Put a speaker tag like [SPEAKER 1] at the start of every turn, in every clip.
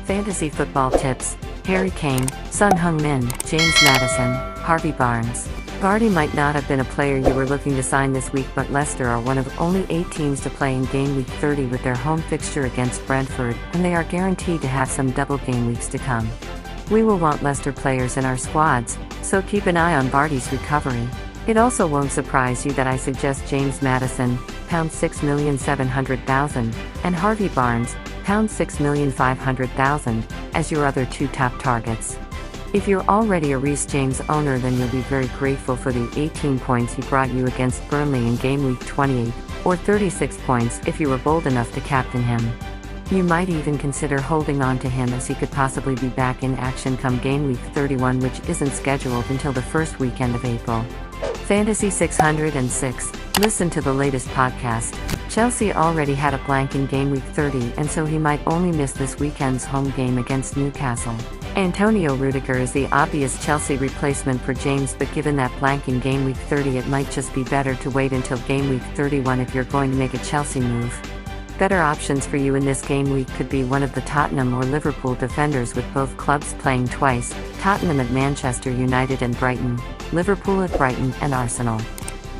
[SPEAKER 1] Fantasy football tips: Harry Kane, Son Heung-Min, James Maddison, Harvey Barnes. Vardy might not have been a player you were looking to sign this week, but Leicester are one of only 8 teams to play in game week 30 with their home fixture against Brentford, and they are guaranteed to have some double game weeks to come. We will want Leicester players in our squads, so keep an eye on Vardy's recovery. It also won't surprise you that I suggest James Maddison, £6,700,000, and Harvey Barnes, £6,500,000, as your other 2 top targets. If you're already a Reece James owner, then you'll be very grateful for the 18 points he brought you against Burnley in game week 28, or 36 points if you were bold enough to captain him. You might even consider holding on to him, as he could possibly be back in action come game week 31, which isn't scheduled until the first weekend of April. Fantasy 606. Listen to the latest podcast. Chelsea already had a blank in game week 30, and so he might only miss this weekend's home game against Newcastle. Antonio Rudiger is the obvious Chelsea replacement for James, but given that blank in game week 30, it might just be better to wait until game week 31 if you're going to make a Chelsea move. Better options for you in this game week could be one of the Tottenham or Liverpool defenders, with both clubs playing twice: Tottenham at Manchester United and Brighton, Liverpool at Brighton and Arsenal.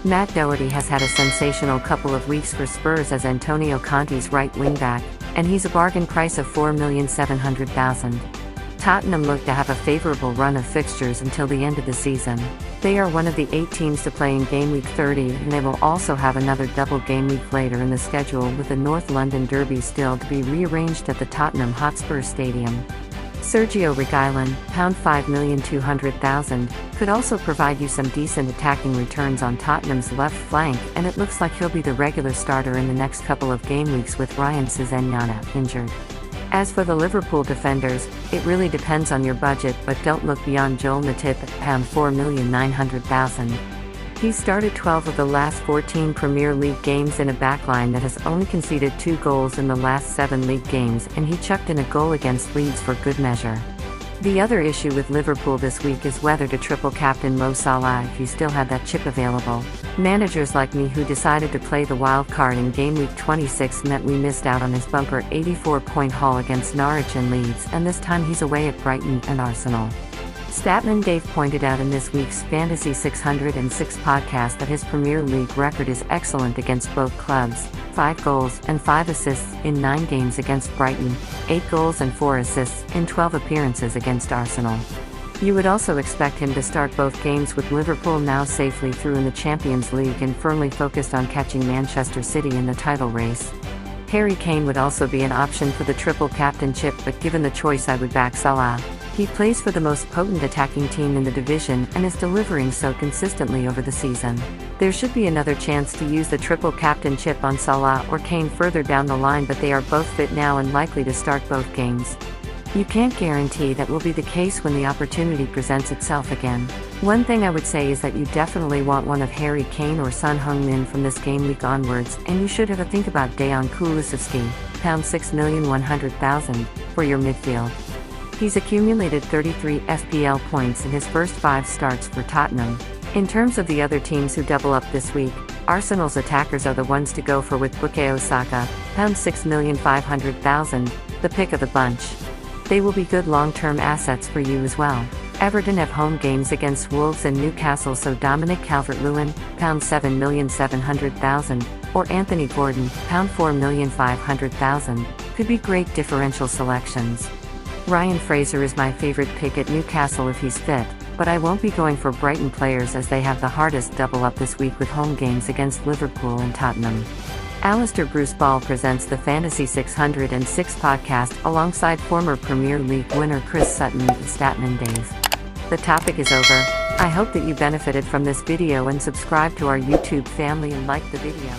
[SPEAKER 1] Matt Doherty has had a sensational couple of weeks for Spurs as Antonio Conte's right wing-back, and he's a bargain price of £4,700,000. Tottenham look to have a favourable run of fixtures until the end of the season. They are one of the 8 teams to play in game week 30, and they will also have another double game week later in the schedule, with the North London Derby still to be rearranged at the Tottenham Hotspur Stadium. Sergio Reguilon, £5,200,000, could also provide you some decent attacking returns on Tottenham's left flank, and it looks like he'll be the regular starter in the next couple of game weeks with Ryan Sessegnon injured. As for the Liverpool defenders, it really depends on your budget, but don't look beyond Joel Matip at £4,900,000. He started 12 of the last 14 Premier League games in a backline that has only conceded 2 goals in the last 7 league games, and he chucked in a goal against Leeds for good measure. The other issue with Liverpool this week is whether to triple captain Mo Salah if you still have that chip available. Managers like me who decided to play the wild card in game week 26 meant we missed out on his bumper 84-point haul against Norwich and Leeds, and this time he's away at Brighton and Arsenal. Statman Dave pointed out in this week's Fantasy 606 podcast that his Premier League record is excellent against both clubs: 5 goals and 5 assists in 9 games against Brighton, 8 goals and 4 assists in 12 appearances against Arsenal. You would also expect him to start both games, with Liverpool now safely through in the Champions League and firmly focused on catching Manchester City in the title race. Harry Kane would also be an option for the triple captainship, but given the choice, I would back Salah. He plays for the most potent attacking team in the division and is delivering so consistently over the season. There should be another chance to use the triple captainship on Salah or Kane further down the line, but they are both fit now and likely to start both games. You can't guarantee that will be the case when the opportunity presents itself again. One thing I would say is that you definitely want one of Harry Kane or Son Heung-Min from this game week onwards, and you should have a think about Dejan Kulusevski, £6,100,000, for your midfield. He's accumulated 33 FPL points in his first 5 starts for Tottenham. In terms of the other teams who double up this week, Arsenal's attackers are the ones to go for, with Bukayo Saka, £6,500,000, the pick of the bunch. They will be good long-term assets for you as well. Everton have home games against Wolves and Newcastle, so Dominic Calvert-Lewin, £7,700,000, or Anthony Gordon, £4,500,000, could be great differential selections. Ryan Fraser is my favorite pick at Newcastle if he's fit, but I won't be going for Brighton players as they have the hardest double up this week with home games against Liverpool and Tottenham. Alistair Bruce Ball presents the Fantasy 606 podcast alongside former Premier League winner Chris Sutton and Statman Dave. The topic is over. I hope that you benefited from this video and subscribe to our YouTube family and like the video.